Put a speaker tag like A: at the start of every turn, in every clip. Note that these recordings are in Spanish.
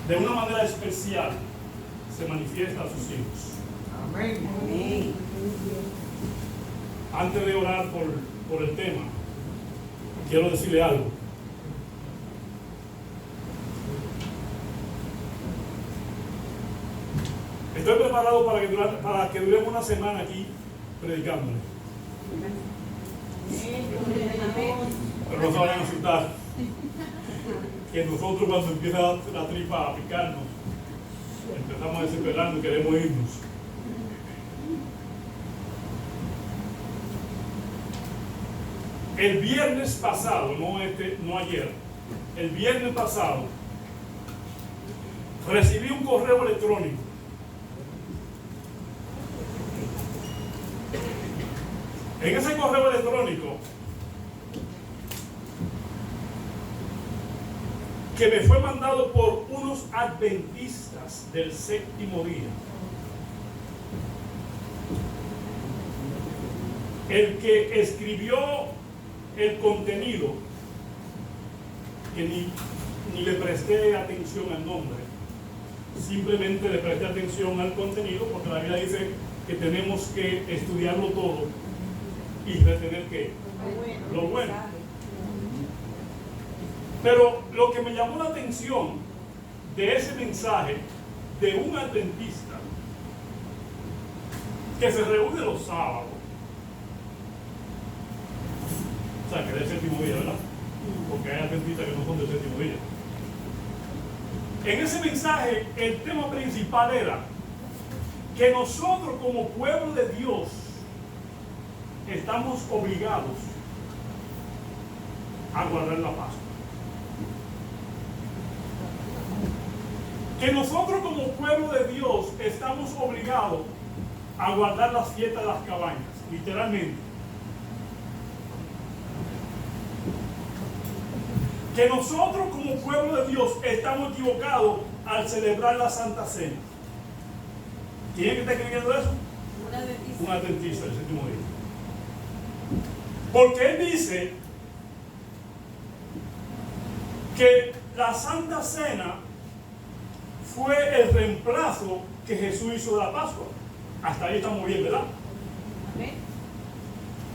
A: de una manera especial se manifiesta a sus hijos.
B: Amén.
C: Amén.
A: Antes de orar por el tema, quiero decirle algo. Estoy preparado para que duremos una semana aquí predicándole. Pero no se vayan a asustar. Que nosotros cuando empieza la tripa a picarnos, empezamos a desesperarnos y queremos irnos. El viernes pasado, no ayer, el viernes pasado, recibí un correo electrónico en ese correo electrónico que me fue mandado por unos adventistas del séptimo día. El que escribió el contenido, que ni le presté atención al nombre, simplemente le presté atención al contenido, porque la Biblia dice que tenemos que estudiarlo todo y retener ¿qué? Lo bueno. Pero lo que me llamó la atención de ese mensaje de un adventista que se reúne los sábados, o sea, que del séptimo día, ¿verdad? Porque hay adventistas que no son del séptimo día. En ese mensaje, el tema principal era que nosotros como pueblo de Dios estamos obligados a guardar la Pascua. Que nosotros como pueblo de Dios estamos obligados a guardar las fiestas de las cabañas, literalmente. Que nosotros como pueblo de Dios estamos equivocados al celebrar la Santa Cena. ¿Quién es que está escribiendo eso? Un adventista del séptimo día. Porque él dice que la Santa Cena fue el reemplazo que Jesús hizo de la Pascua. Hasta ahí estamos bien, ¿verdad?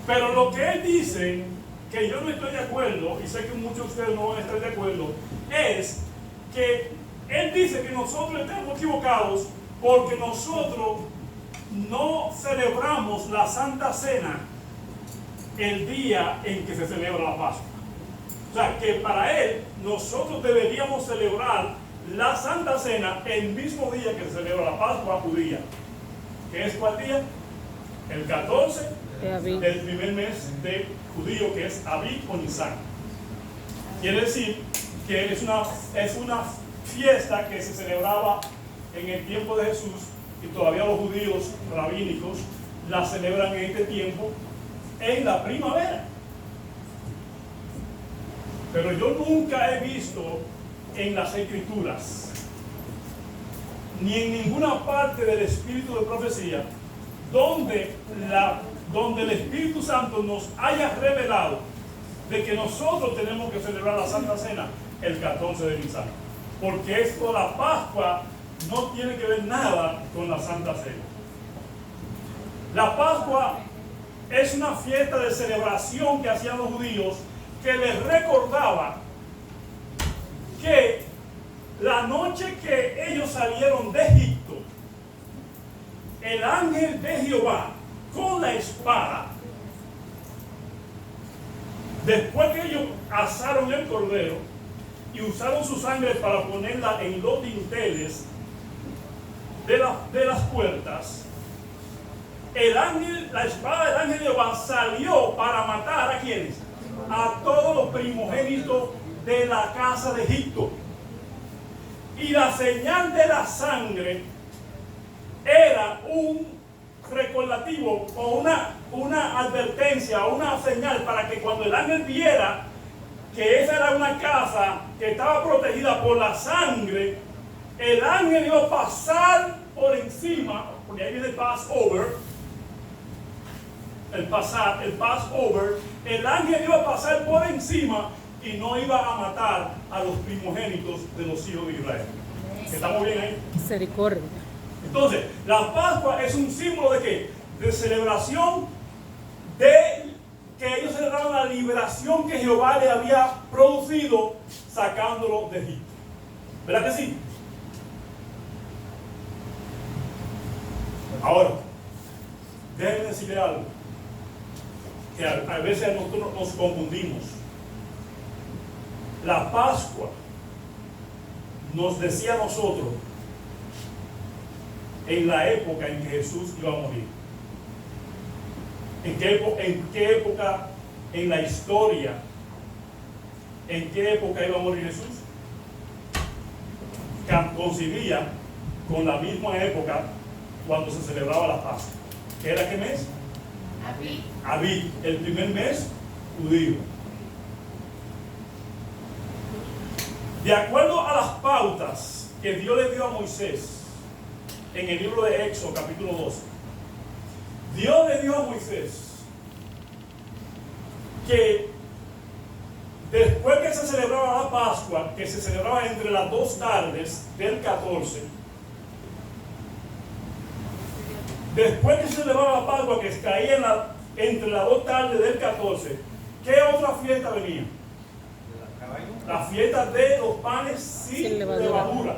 A: Pero lo que él dice, que yo no estoy de acuerdo, y sé que muchos de ustedes no van a estar de acuerdo, es que él dice que nosotros estamos equivocados porque nosotros no celebramos la Santa Cena el día en que se celebra la Pascua. O sea, que para él nosotros deberíamos celebrar la Santa Cena el mismo día que se celebra la Pascua judía. ¿Qué es cuál día? El 14 del primer mes de judío, que es Abib o Nisan. Quiere decir que es una fiesta que se celebraba en el tiempo de Jesús, y todavía los judíos rabínicos la celebran en este tiempo, en la primavera. Pero yo nunca he visto en las Escrituras, ni en ninguna parte del espíritu de profecía, donde el Espíritu Santo nos haya revelado de que nosotros tenemos que celebrar la Santa Cena el 14 de Nisan. Porque esto, la Pascua, no tiene que ver nada con la Santa Cena. La Pascua es una fiesta de celebración que hacían los judíos, que les recordaba que la noche que ellos salieron de Egipto, el ángel de Jehová con la espada, después que ellos asaron el cordero y usaron su sangre para ponerla en los dinteles de las puertas, la espada del ángel de Jehová salió para matar ¿a quiénes? A todos los primogénitos de la casa de Egipto. Y la señal de la sangre era un recordativo o una advertencia o una señal para que cuando el ángel viera que esa era una casa que estaba protegida por la sangre, el ángel iba a pasar por encima, porque ahí viene el Passover, el ángel iba a pasar por encima y no iba a matar a los primogénitos de los hijos de Israel. ¿Estamos bien ahí?
B: Misericordia.
A: Entonces, la Pascua es un símbolo de ¿qué? De celebración de que ellos celebraban la liberación que Jehová le había producido sacándolo de Egipto. ¿Verdad que sí? Ahora, déjenme decirle algo, que a veces nosotros nos confundimos. La Pascua nos decía a nosotros en la época en que Jesús iba a morir. ¿En qué época en la historia? ¿En qué época iba a morir Jesús? Coincidía con la misma época cuando se celebraba la Pascua. ¿Qué era qué mes? Abib, el primer mes judío. De acuerdo a las pautas que Dios le dio a Moisés en el libro de Éxodo, capítulo 12, Dios le dio a Moisés que después que se celebraba la Pascua, que se celebraba entre las 2 tardes del 14, después que se celebraba la Pascua, que caía entre las 2 tardes del 14, ¿qué otra fiesta venía? La fiesta de los panes sin levadura.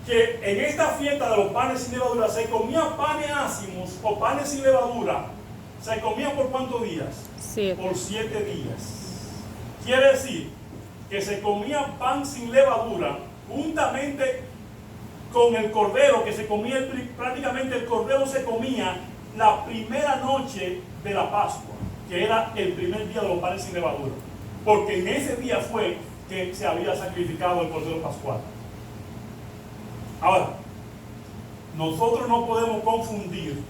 A: Que en esta fiesta de los panes sin levadura se comía panes ácimos o panes sin levadura. ¿Se comía por cuántos días?
B: 7.
A: Por 7 días. Quiere decir que se comía pan sin levadura juntamente con el cordero, que se comía, prácticamente el cordero se comía la primera noche de la Pascua, que era el primer día de los panes sin levadura. Porque en ese día fue que se había sacrificado el cordero pascual. Ahora, nosotros no podemos confundir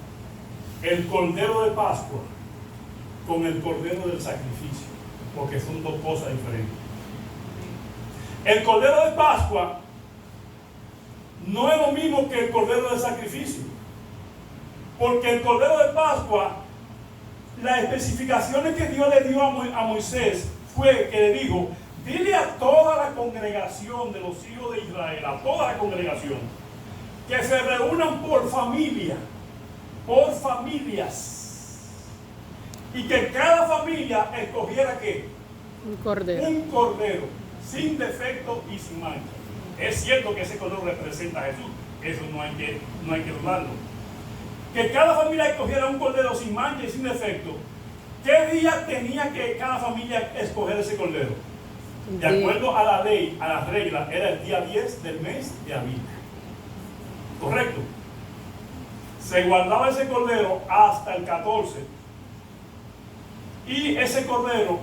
A: el cordero de Pascua con el cordero del sacrificio, porque son dos cosas diferentes. El cordero de Pascua no es lo mismo que el cordero del sacrificio, porque el cordero de Pascua, las especificaciones que Dios le dio a Moisés fue que le dijo: dile a toda la congregación de los hijos de Israel, a toda la congregación, que se reúnan por familia, por familias, y que cada familia escogiera ¿qué?
B: Un cordero.
A: Un cordero, sin defecto y sin mancha. Es cierto que ese cordero representa a Jesús, eso no hay que dudarlo. Que cada familia escogiera un cordero sin mancha y sin defecto. ¿Qué día tenía que cada familia escoger ese cordero? De acuerdo a la ley, a las reglas, era el día 10 del mes de Abib. ¿Correcto? Se guardaba ese cordero hasta el 14. Y ese cordero,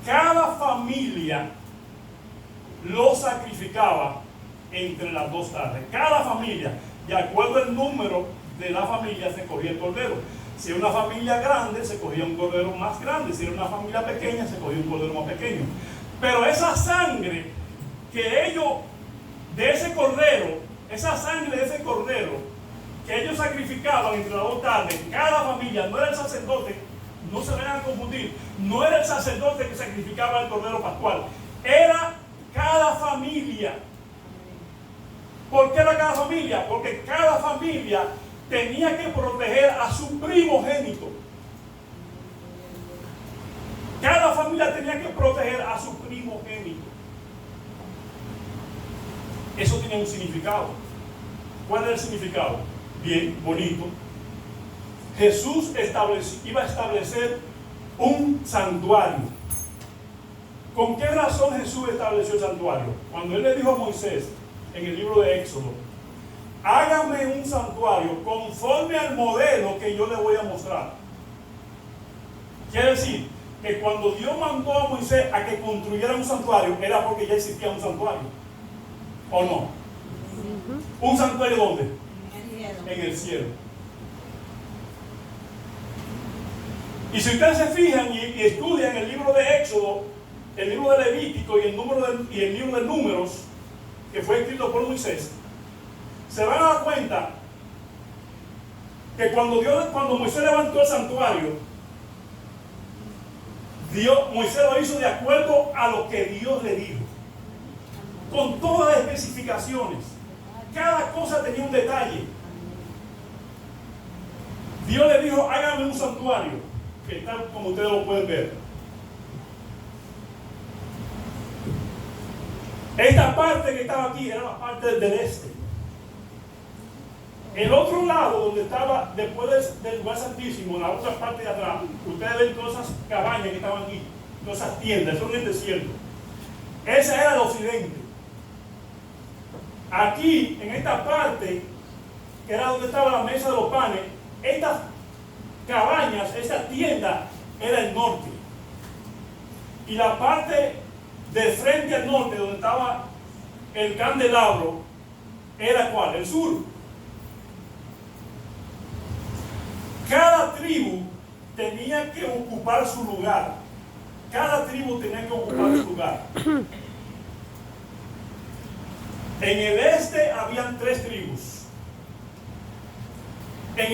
A: cada familia lo sacrificaba entre las 2 tardes. Cada familia, de acuerdo al número de la familia, se cogía el cordero. Si era una familia grande, se cogía un cordero más grande. Si era una familia pequeña, se cogía un cordero más pequeño. Pero esa sangre que ellos, de ese cordero, esa sangre de ese cordero que ellos sacrificaban entre las 2 tardes, cada familia, no era el sacerdote, no se vayan a confundir, no era el sacerdote que sacrificaba el cordero pascual, era cada familia. ¿Por qué era cada familia? Porque cada familia tenía que proteger a su primogénito. Cada familia tenía que proteger a su primogénito. Eso tiene un significado. ¿Cuál es el significado? Bien, bonito. Jesús iba a establecer un santuario. ¿Con qué razón Jesús estableció el santuario? Cuando él le dijo a Moisés en el libro de Éxodo: hágame un santuario conforme al modelo que yo le voy a mostrar. Quiere decir que cuando Dios mandó a Moisés a que construyera un santuario, era porque ya existía un santuario. ¿O no? ¿Un santuario dónde? En el cielo. Y si ustedes se fijan y estudian el libro de Éxodo, el libro de Levítico y el libro de Números, que fue escrito por Moisés, se van a dar cuenta que cuando Moisés levantó el santuario, Moisés lo hizo de acuerdo a lo que Dios le dijo. con todas las especificaciones. Cada cosa tenía un detalle. Dios le dijo, hágame un santuario, que tal como ustedes lo pueden ver. Esta parte que estaba aquí era la parte del este. El otro lado, donde estaba después del lugar santísimo, en la otra parte de atrás, ustedes ven todas esas cabañas que estaban aquí, todas esas tiendas, eso en el desierto. Ese era el occidente. Aquí, en esta parte, que era donde estaba la mesa de los panes, estas cabañas, esta tienda, era el norte. Y la parte de frente al norte, donde estaba el candelabro, era ¿cuál? El sur. Cada tribu tenía que ocupar su lugar. Cada tribu tenía que ocupar su lugar. En el este habían 3 tribus. En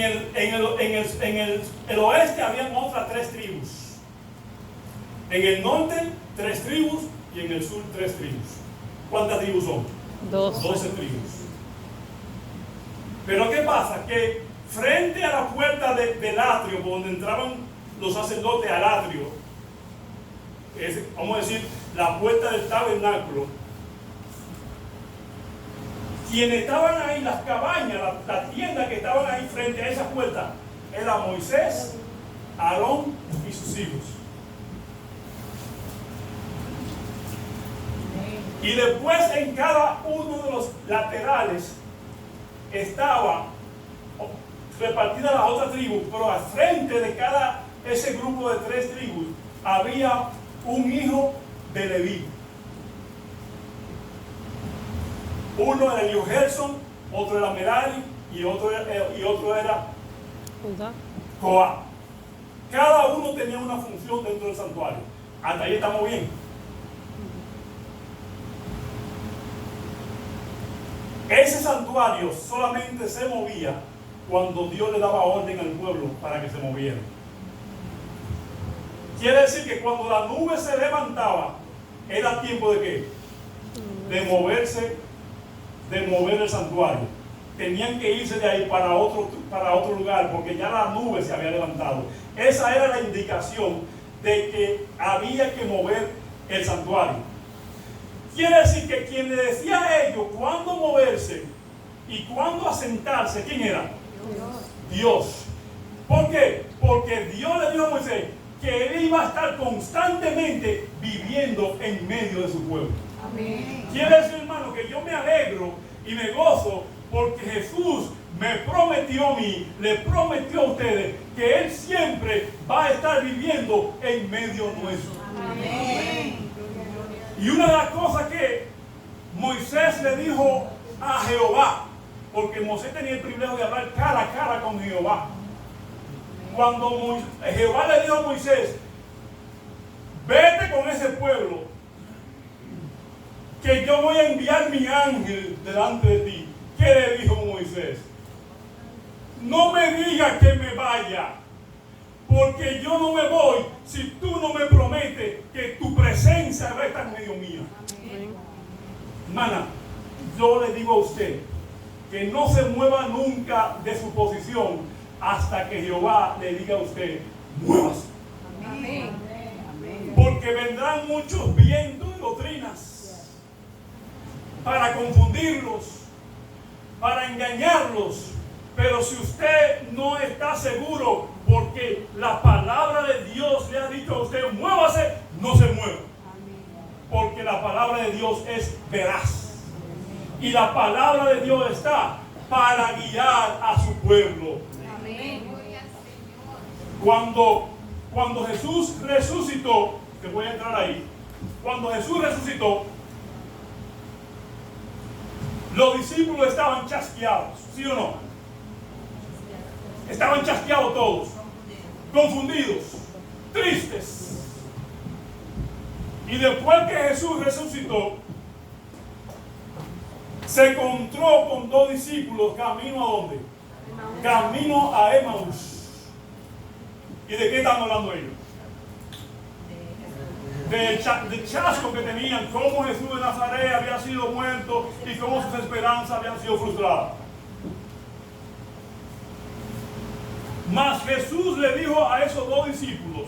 A: el oeste habían otras 3 tribus. En el norte 3 tribus y en el sur 3 tribus. ¿Cuántas tribus son? 12 tribus. Pero ¿qué pasa? Que frente a la puerta del atrio, por donde entraban los sacerdotes al atrio, vamos a decir, la puerta del tabernáculo, quienes estaban ahí, las cabañas, las tiendas que estaban ahí frente a esa puerta, era Moisés, Aarón y sus hijos. Y después en cada uno de los laterales estaba repartida las otras tribus, pero al frente de cada ese grupo de 3 tribus había un hijo de Leví. Uno era Eliú Gerson, otro era Merari y otro era Coa. Cada uno tenía una función dentro del santuario. Hasta ahí estamos bien. Ese santuario solamente se movía cuando Dios le daba orden al pueblo para que se moviera. Quiere decir que cuando la nube se levantaba, era tiempo de ¿qué? De moverse, de mover el santuario. Tenían que irse de ahí para otro lugar, porque ya la nube se había levantado. Esa era la indicación de que había que mover el santuario. Quiere decir que quien le decía a ellos cuándo moverse y cuándo asentarse, ¿quién era? Dios. ¿Por qué? Porque Dios le dijo a Moisés que él iba a estar constantemente viviendo en medio de su pueblo. Amén. Quiere decir, hermano, que yo me alegro y me gozo porque Jesús me prometió a mí, le prometió a ustedes que Él siempre va a estar viviendo en medio nuestro. Amén. Y una de las cosas que Moisés le dijo a Jehová, porque Moisés tenía el privilegio de hablar cara a cara con Jehová. Cuando Jehová le dijo a Moisés, vete con ese pueblo, que yo voy a enviar mi ángel delante de ti. ¿Qué le dijo Moisés? No me digas que me vaya, porque yo no me voy si tú no me prometes que tu presencia va a estar en medio mío. Hermana, yo le digo a usted que no se mueva nunca de su posición hasta que Jehová le diga a usted, muévase. Amén. Porque vendrán muchos vientos de doctrinas para confundirlos, para engañarlos. Pero si usted no está seguro, porque la palabra de Dios le ha dicho a usted, muévase, no se mueva. Porque la palabra de Dios es veraz. Y la palabra de Dios está para guiar a su pueblo. Cuando Jesús resucitó, que voy a entrar ahí, cuando Jesús resucitó, los discípulos estaban chasqueados, ¿sí o no? Estaban chasqueados todos, confundidos, tristes. Y después que Jesús resucitó, se encontró con 2 discípulos camino a ¿dónde? Camino a Emaús. ¿Y de qué están hablando ellos? del chasco que tenían, cómo Jesús de Nazaret había sido muerto y cómo sus esperanzas habían sido frustradas. Mas Jesús le dijo a esos dos discípulos: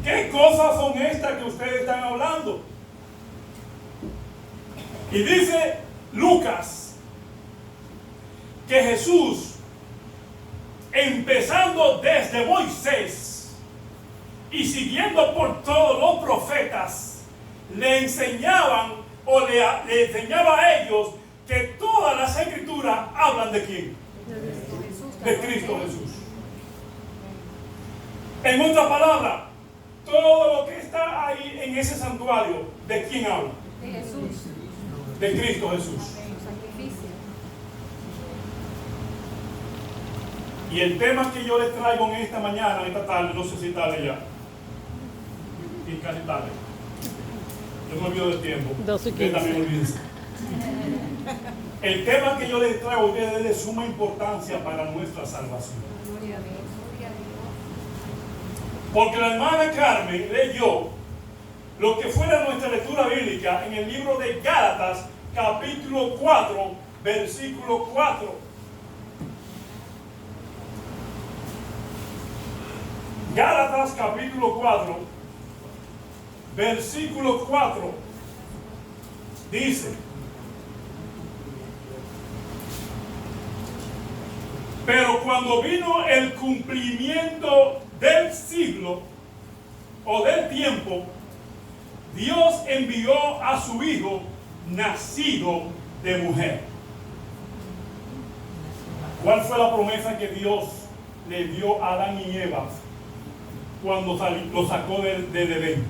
A: ¿qué cosas son estas que ustedes están hablando? Y dice Lucas que Jesús, empezando desde Moisés y siguiendo por todos los profetas, le enseñaban o le enseñaba a ellos que todas las escrituras hablan de quién, de Cristo Jesús. En otras palabras, todo lo que está ahí en ese santuario, ¿de quién habla?
C: De Jesús.
A: De Cristo Jesús.
C: Su sacrificio.
A: Y el tema que yo les traigo en esta mañana, esta tarde, no sé si tarde ya, y casi tarde. Yo me olvido del tiempo.
B: 12:15.
A: Ustedes también olvídense. El tema que yo les traigo a ustedes es de suma importancia para nuestra salvación.
C: Gloria a Dios. Gloria a Dios.
A: Porque la hermana Carmen leyó lo que fuera nuestra lectura bíblica en el libro de Gálatas, capítulo 4, versículo 4. Gálatas, capítulo 4, versículo 4. Dice: pero cuando vino el cumplimiento del siglo o del tiempo, Dios envió a su Hijo, nacido de mujer. ¿Cuál fue la promesa que Dios le dio a Adán y Eva cuando lo sacó del Edén?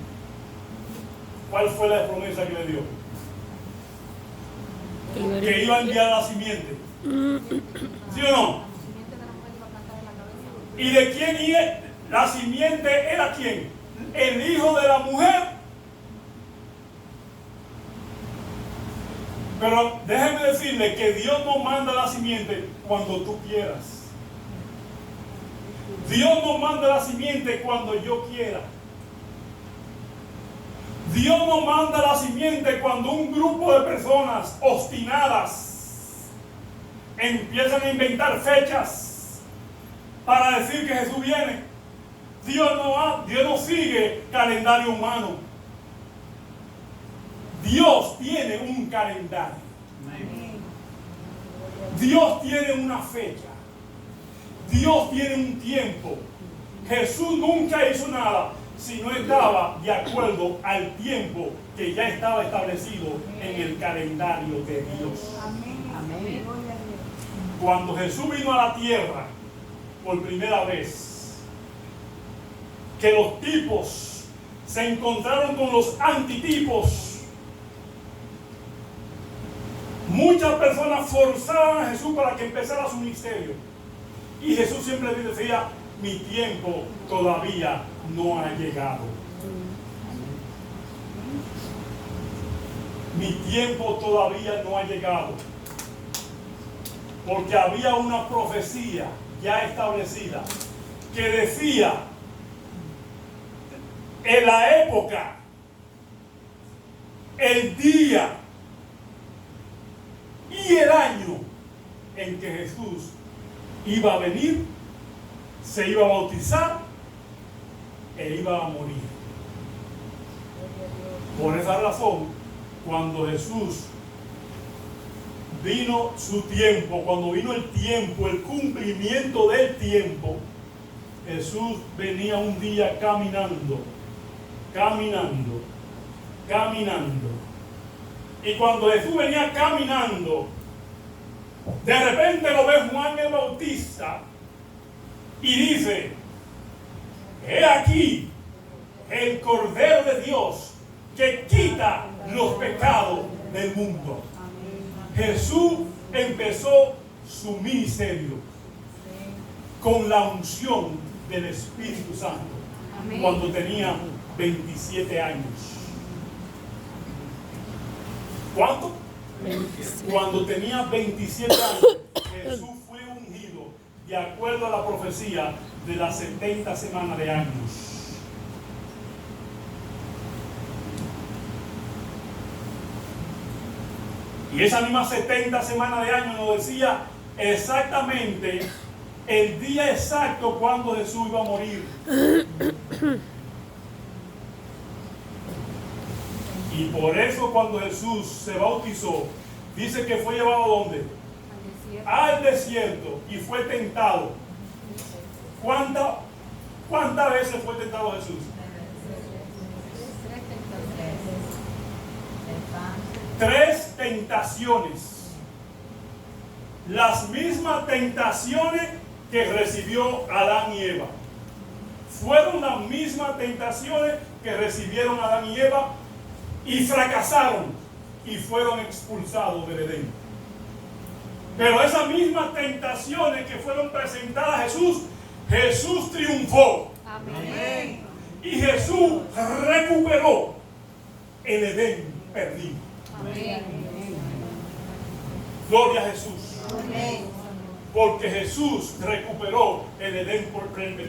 A: ¿Cuál fue la promesa que le dio? Que iba a enviar la simiente. ¿Sí o no? ¿Y de quién la simiente era quién? El hijo de la mujer. Pero déjeme decirle que Dios no manda la simiente cuando tú quieras. Dios no manda la simiente cuando yo quiera. Dios no manda la simiente cuando un grupo de personas obstinadas empiezan a inventar fechas para decir que Jesús viene. Dios no sigue calendario humano. Dios tiene un calendario. Dios tiene una fecha. Dios tiene un tiempo. Jesús nunca hizo nada si no estaba de acuerdo al tiempo que ya estaba establecido en el calendario de Dios.
C: Amén.
A: Cuando Jesús vino a la tierra por primera vez, que los tipos se encontraron con los antitipos, muchas personas forzaban a Jesús para que empezara su ministerio. Y Jesús siempre les decía: mi tiempo todavía no ha llegado. Mi tiempo todavía no ha llegado. Porque había una profecía ya establecida que decía en la época, el día y el año en que Jesús iba a venir, se iba a bautizar e iba a morir. Por esa razón, cuando Jesús vino su tiempo, cuando vino el tiempo, el cumplimiento del tiempo, Jesús venía un día caminando. Y cuando Jesús venía caminando, de repente lo ve Juan el Bautista y dice: he aquí el Cordero de Dios que quita los pecados del mundo. Jesús empezó su ministerio con la unción del Espíritu Santo cuando tenía 27 años. ¿Cuánto? 27. Cuando tenía 27 años, Jesús fue ungido de acuerdo a la profecía de las 70 semanas de años. Y esa misma 70 semanas de año nos decía exactamente el día exacto cuando Jesús iba a morir. Y por eso cuando Jesús se bautizó, dice que fue llevado ¿a dónde? Al desierto y fue tentado. ¿Cuántas veces fue tentado Jesús? 3 tentaciones. Las mismas tentaciones que recibió Adán y Eva. Fueron las mismas tentaciones que recibieron Adán y Eva y fracasaron y fueron expulsados del Edén. Pero esas mismas tentaciones que fueron presentadas a Jesús, Jesús triunfó.
C: Amén.
A: Y Jesús recuperó el Edén perdido.
C: Amén.
A: Gloria a Jesús.
C: Amén.
A: Porque Jesús recuperó el Edén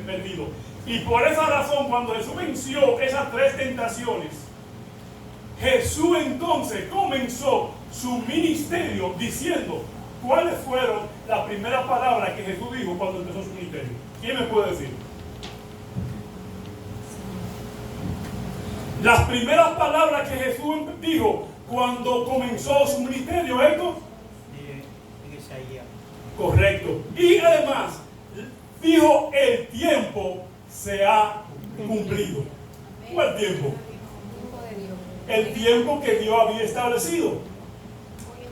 A: perdido. Y por esa razón, cuando Jesús venció esas 3 tentaciones, Jesús entonces comenzó su ministerio diciendo, ¿cuáles fueron las primeras palabras que Jesús dijo cuando empezó su ministerio? ¿Quién me puede decir? Las primeras palabras que Jesús dijo cuando comenzó su ministerio, ¿esto? Correcto. Y además, dijo, el tiempo se ha cumplido. ¿Cuál tiempo? El tiempo que Dios había establecido.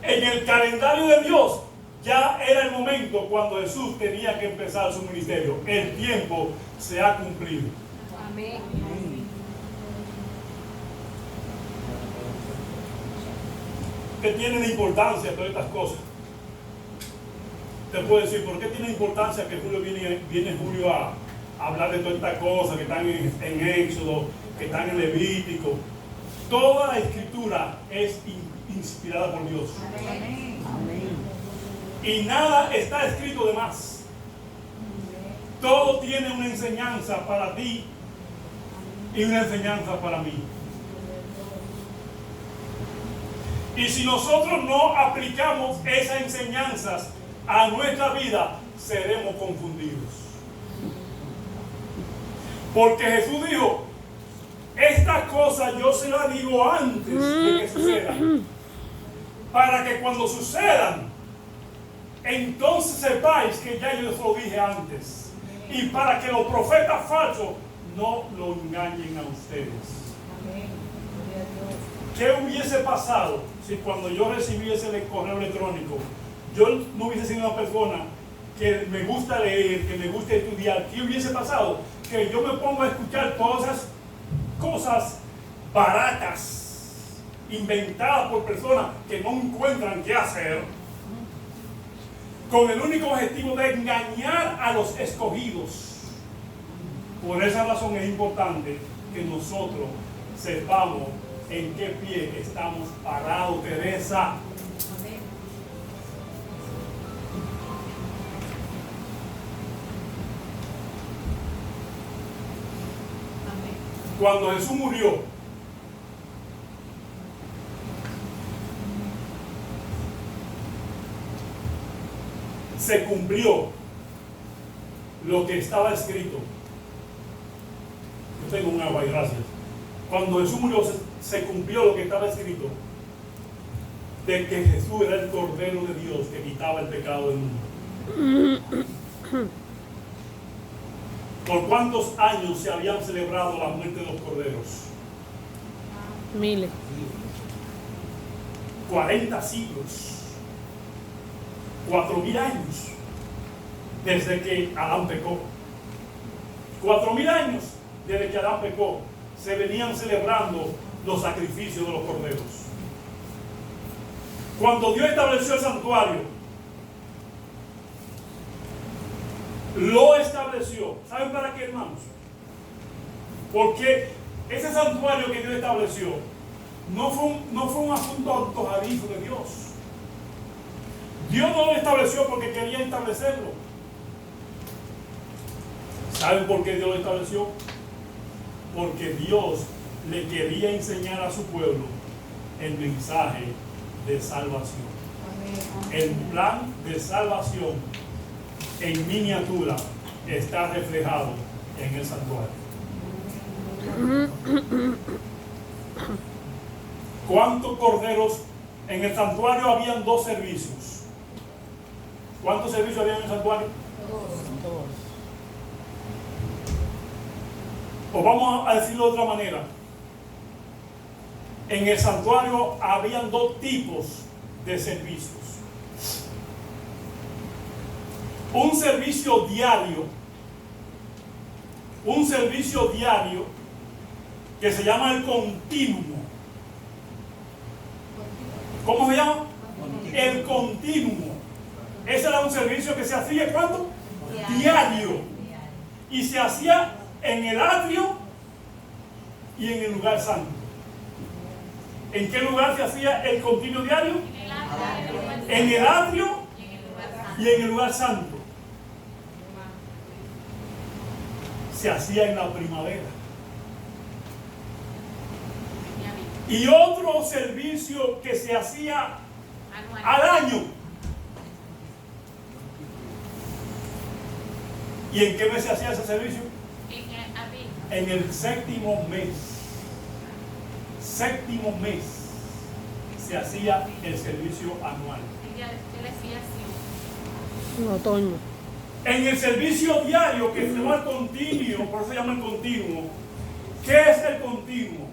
A: En el calendario de Dios ya era el momento cuando Jesús tenía que empezar su ministerio. El tiempo se ha cumplido.
C: Amén.
A: ¿Qué tiene de importancia todas estas cosas? Te puedo decir, ¿por qué tiene importancia que Julio viene Julio a hablar de todas estas cosas que están en Éxodo, que están en Levítico? Toda la escritura es inspirada por Dios.
C: Amén.
A: Y nada está escrito de más. Todo tiene una enseñanza para ti y una enseñanza para mí. Y si nosotros no aplicamos esas enseñanzas a nuestra vida, seremos confundidos. Porque Jesús dijo, estas cosas yo se las digo antes de que sucedan, para que cuando sucedan, entonces sepáis que ya yo lo dije antes, y para que los profetas falsos no lo engañen a ustedes. ¿Qué hubiese pasado si cuando yo recibiese el correo electrónico, yo no hubiese sido una persona que me gusta leer, que me gusta estudiar? ¿Qué hubiese pasado? Que yo me pongo a escuchar todas esas cosas baratas, inventadas por personas que no encuentran qué hacer, con el único objetivo de engañar a los escogidos. Por esa razón es importante que nosotros sepamos en qué pie estamos parados, Teresa. Cuando Jesús murió, se cumplió lo que estaba escrito. Yo tengo un agua y gracias. Cuando Jesús murió, se cumplió lo que estaba escrito, de que Jesús era el Cordero de Dios que quitaba el pecado del mundo. ¿Por cuántos años se habían celebrado la muerte de los corderos?
B: Miles.
A: 40 siglos. 4.000 años desde que Adán pecó. 4.000 años desde que Adán pecó se venían celebrando los sacrificios de los corderos. Cuando Dios estableció el santuario, lo estableció. ¿Saben para qué, hermanos? Porque ese santuario que Dios estableció no fue un asunto antojadizo de Dios. Dios no lo estableció porque quería establecerlo. ¿Saben por qué Dios lo estableció? Porque Dios le quería enseñar a su pueblo el mensaje de salvación. El plan de salvación en miniatura está reflejado en el santuario. ¿Cuántos corderos? En el santuario habían 2 servicios. ¿Cuántos servicios había en el santuario?
B: 2.
A: O vamos a decirlo de otra manera. En el santuario habían 2 tipos de servicios. Un servicio diario que se llama el continuo. ¿Cómo se llama? El continuo. Ese era un servicio que se hacía ¿cuándo? Diario. Y se hacía en el atrio y en el lugar santo. ¿En qué lugar se hacía el continuo diario? En el atrio y en el lugar santo. Se hacía en la primavera. Y otro servicio que se hacía al año. ¿Y en qué mes se hacía ese servicio? En el séptimo mes. Séptimo mes se hacía el servicio anual.
B: En otoño.
A: En el servicio diario, que se llama el continuo, por eso se llama el continuo. ¿Qué es el continuo?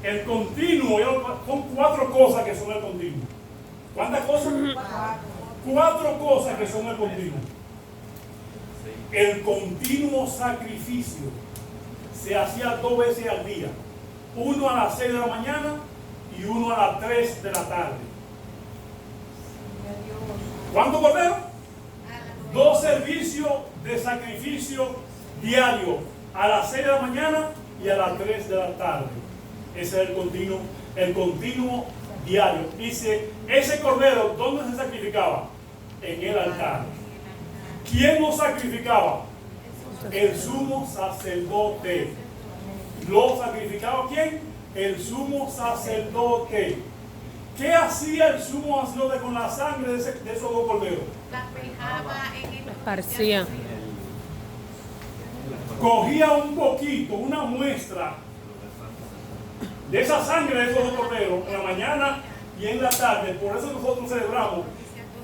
A: El continuo son 4 cosas que son el continuo. ¿Cuántas cosas? 4 cosas que son el continuo. El continuo sacrificio se hacía 2 veces al día. Uno a las 6 de la mañana y uno a las 3 de la tarde. ¿Cuántos corderos? 2 servicios de sacrificio diario, a las 6 de la mañana y a las 3 de la tarde. Ese es el continuo diario. Dice, ese cordero, ¿dónde se sacrificaba? En el altar. ¿Quién lo sacrificaba? El sumo sacerdote. ¿Lo sacrificaba quién? El sumo sacerdote. ¿Qué hacía el sumo sacerdote con la sangre de esos 2 corderos?
B: La esparcía.
A: Cogía un poquito, una muestra de esa sangre de esos 2 corderos en la mañana y en la tarde. Por eso nosotros celebramos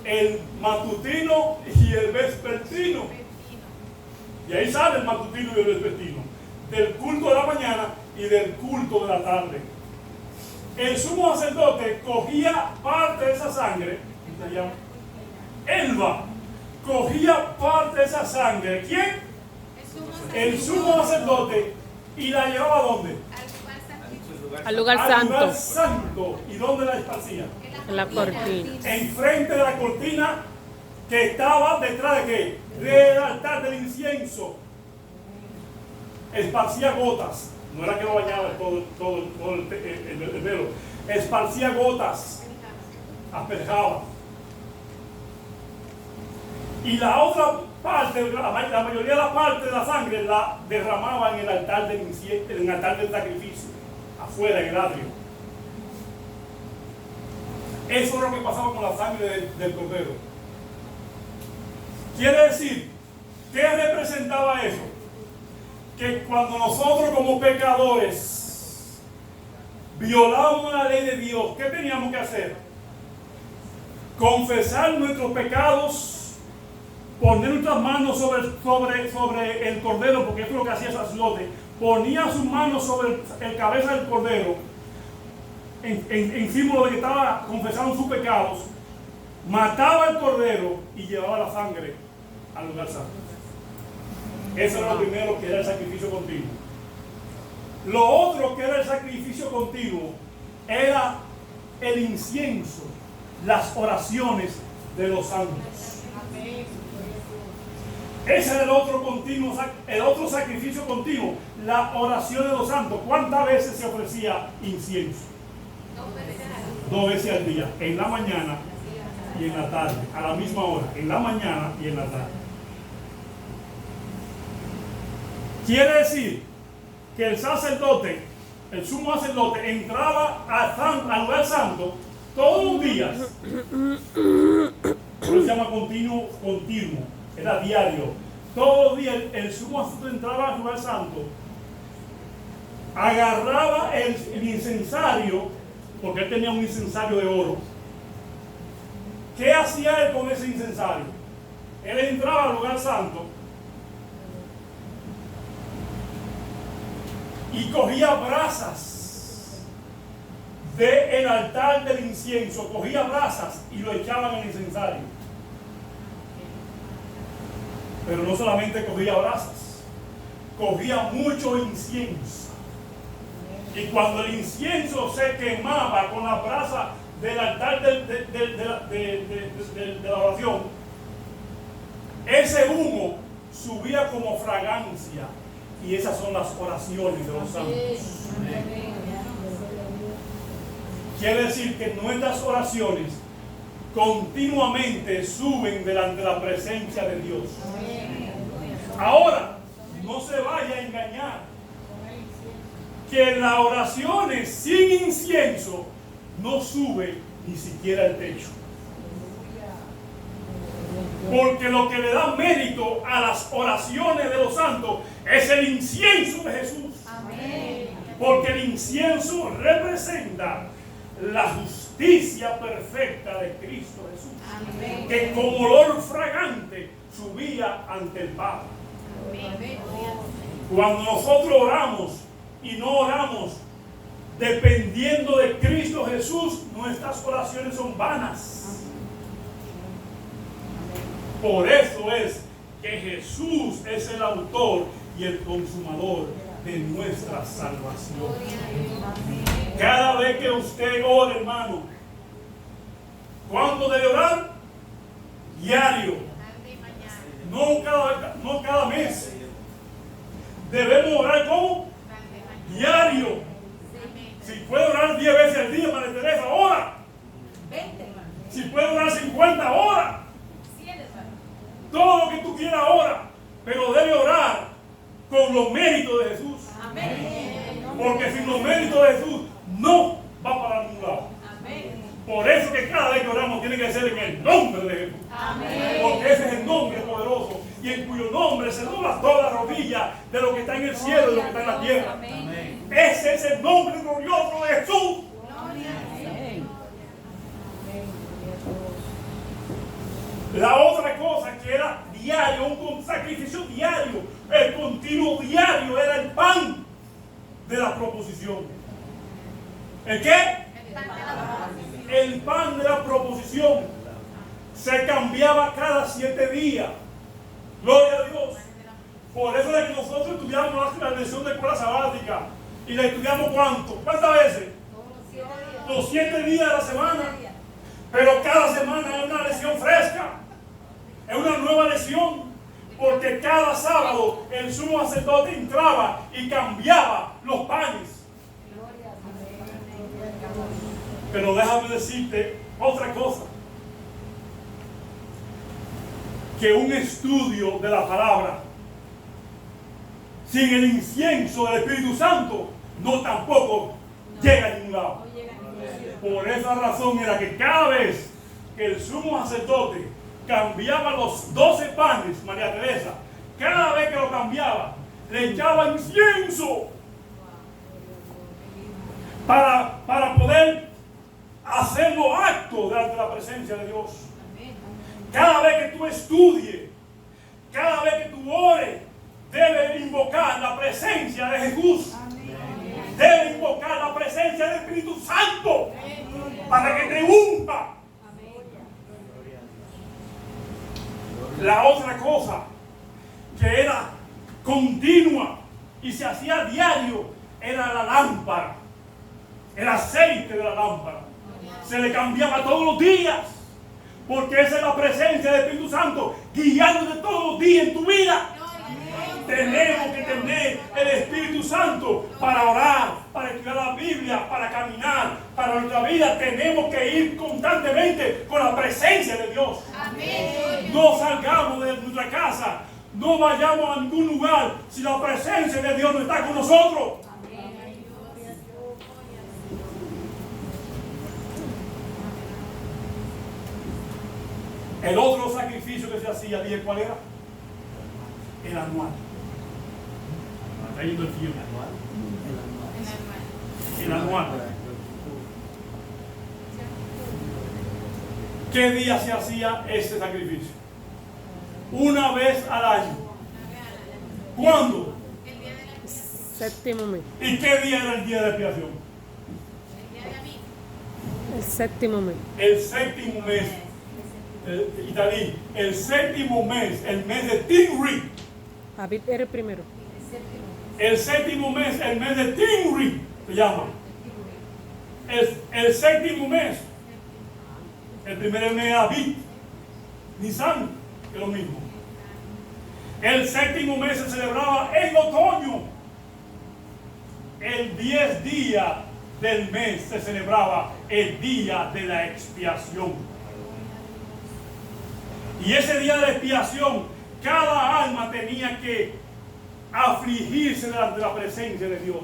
A: el matutino y el vespertino. Y ahí sale el matutino y el vespertino. Del culto de la mañana y del culto de la tarde. El sumo sacerdote cogía parte de esa sangre, se llama Elba, cogía parte de esa sangre. ¿Quién? El sumo sacerdote, y la llevaba ¿a dónde?
B: Al lugar
A: Al
B: santo.
A: lugar santo. ¿Y dónde la esparcía?
B: En la cortina.
A: Enfrente de la cortina que estaba detrás de qué? Del altar del incienso. Esparcía gotas. No era que lo bañaba todo el velo. Esparcía gotas. Asperjaba. Y la otra parte, la mayoría de la parte de la sangre la derramaba en el altar del incienso, en el altar del sacrificio, afuera en el atrio. Eso es lo que pasaba con la sangre del cordero. Quiere decir, ¿qué representaba eso? Que cuando nosotros como pecadores violábamos la ley de Dios, ¿qué teníamos que hacer? Confesar nuestros pecados, poner nuestras manos sobre el cordero, porque eso es lo que hacía el sacerdote. Ponía sus manos sobre el cabeza del cordero, en símbolo de que estaba confesando sus pecados, mataba al cordero y llevaba la sangre al lugar santo. Eso era lo primero, que era el sacrificio continuo. Lo otro que era el sacrificio continuo era el incienso, las oraciones de los santos. Ese era el otro sacrificio continuo, la oración de los santos. ¿Cuántas veces se ofrecía incienso? 2 veces al día, en la mañana y en la tarde, a la misma hora, en la mañana y en la tarde. Quiere decir que el sacerdote el sumo sacerdote entraba al lugar santo todos los días. Por eso se llama continuo, era diario. Todos los días el sumo sacerdote entraba al lugar santo, agarraba el incensario, porque él tenía un incensario de oro. ¿Qué hacía él con ese incensario? Él entraba al lugar santo y cogía brasas del altar del incienso, cogía brasas y lo echaban en el incensario. Pero no solamente cogía brasas, cogía mucho incienso. Y cuando el incienso se quemaba con la brasa del altar de la oración, ese humo subía como fragancia. Y esas son las oraciones de los santos. Quiere decir que nuestras oraciones continuamente suben delante de la presencia de Dios. Ahora, no se vaya a engañar que las oraciones sin incienso no sube ni siquiera el techo. Porque lo que le da mérito a las oraciones de los santos es el incienso de Jesús.
C: Amén.
A: Porque el incienso representa la justicia perfecta de Cristo Jesús.
C: Amén.
A: Que como olor fragante subía ante el Padre.
C: Amén.
A: Cuando nosotros oramos y no oramos dependiendo de Cristo Jesús, nuestras oraciones son vanas. Por eso es que Jesús es el autor y el consumador de nuestra salvación. Cada vez que usted ore, hermano, ¿cuándo debe orar? Diario. No cada mes. Debemos orar ¿cómo? Diario. Si puede orar 10 veces al día, María Teresa, ora. Si puede orar 50, ora. Todo lo que tú quieras ora, pero debe orar con los méritos de Jesús.
C: Amén.
A: Porque sin los méritos de Jesús no va para ningún lado.
C: Amén.
A: Por eso que cada vez que oramos tiene que ser en el nombre de Jesús.
C: Amén.
A: Porque ese es el nombre poderoso y en cuyo nombre se dobla toda rodilla de lo que está en el cielo y de lo que está en la tierra.
C: Amén.
A: Ese es el nombre glorioso de Jesús. La otra cosa que era diario, un sacrificio diario, el continuo diario era el pan de la proposición. ¿El qué? El pan de la proposición se cambiaba cada 7 días. Gloria a Dios. Por eso es que nosotros estudiamos la lección de escuela sabática. ¿Y la estudiamos cuánto? ¿Cuántas veces? Los 7 días de la semana. Pero cada semana es una lección fresca. Es una nueva lección. Porque cada sábado el sumo sacerdote entraba y cambiaba los panes. Pero déjame decirte otra cosa. Que un estudio de la palabra sin el incienso del Espíritu Santo no tampoco llega a ningún lado. Por esa razón era que cada vez que el sumo sacerdote cambiaba los 12 panes, María Teresa, cada vez que lo cambiaba, le echaba incienso para poder hacer los actos delante de la presencia de Dios. Cada vez que tú estudies, cada vez que tú ores, debes invocar la presencia de Jesús. Debes invocar la presencia del Espíritu Santo para que te unja. La otra cosa que era continua y se hacía diario era la lámpara, el aceite de la lámpara. Se le cambiaba todos los días, porque esa es la presencia del Espíritu Santo guiándote todos los días en tu vida. Tenemos que tener el Espíritu Santo para orar, para estudiar la Biblia, para caminar, para nuestra vida. Tenemos que ir constantemente con la presencia de Dios.
C: Amén.
A: No salgamos de nuestra casa, no vayamos a ningún lugar si la presencia de Dios no está con nosotros. El otro sacrificio que se hacía, ¿dije cuál era? El anual. Está yendo el tiempo. El anual. ¿Qué día se hacía este sacrificio? Una vez al año. ¿Cuándo?
B: Séptimo mes.
A: ¿Y qué día era el día de expiación?
B: El séptimo mes.
A: El séptimo mes. Italí, el séptimo mes, el mes de Timri.
B: Abib era el primero.
A: El séptimo mes, el mes de Timri, se llama. El séptimo mes. El primer mes era Abib. Nisan, que es lo mismo. El séptimo mes se celebraba en otoño. El 10 días del mes se celebraba el día de la expiación. Y ese día de expiación, cada alma tenía que afligirse delante de la presencia de Dios.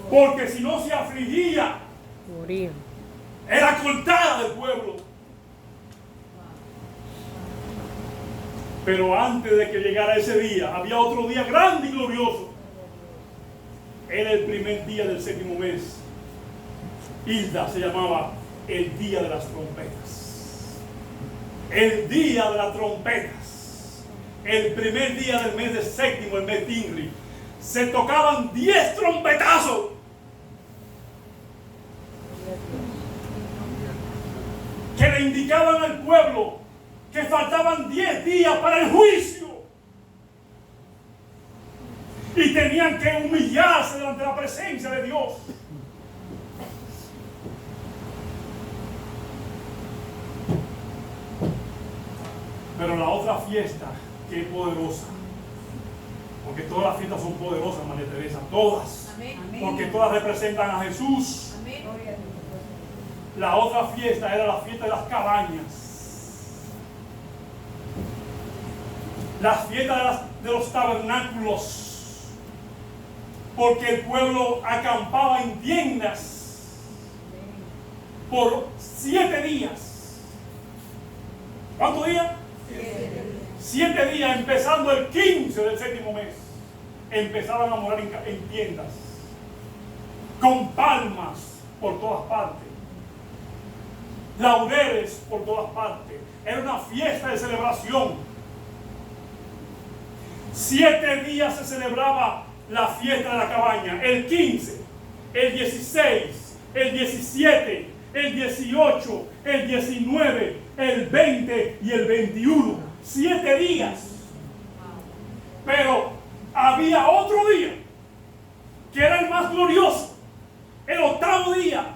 A: Porque si no se afligía,
B: Morían.
A: era cortada del pueblo. Pero antes de que llegara ese día, había otro día grande y glorioso. Era el primer día del séptimo mes. Hilda se llamaba el día de las trompetas. El día de las trompetas. El primer día del mes de séptimo, el mes Timri. Se tocaban 10 trompetazos. Que le indicaban al pueblo que faltaban 10 días para el juicio. Y tenían que humillarse delante de la presencia de Dios. Pero la otra fiesta, que es poderosa, porque todas las fiestas son poderosas, María Teresa, todas, porque todas representan a Jesús. La otra fiesta era la fiesta de las cabañas, la fiesta de los tabernáculos, porque el pueblo acampaba en tiendas por 7 días. ¿Cuántos días? 7 días, empezando el 15 del séptimo mes. Empezaban a morar en tiendas, con palmas por todas partes, laureles por todas partes. Era una fiesta de celebración. 7 días se celebraba la fiesta de la cabaña. El 15, el 16, el 17, el 18, el 19, el 20 y el 21. 7 días. Pero había otro día que era el más glorioso. El 8º día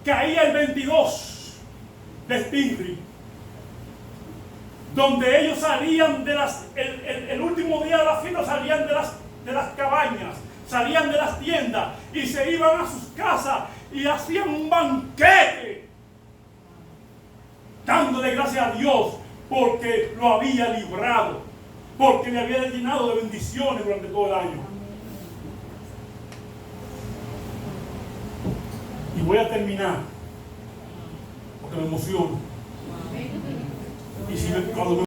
A: caía el 22 de Timri, donde ellos salían de el último día de la fiesta, salían de las cabañas, salían de las tiendas y se iban a sus casas y hacían un banquete, dándole gracias a Dios porque lo había librado, porque le había llenado de bendiciones durante todo el año. Y voy a terminar, porque me emociono. Y cuando me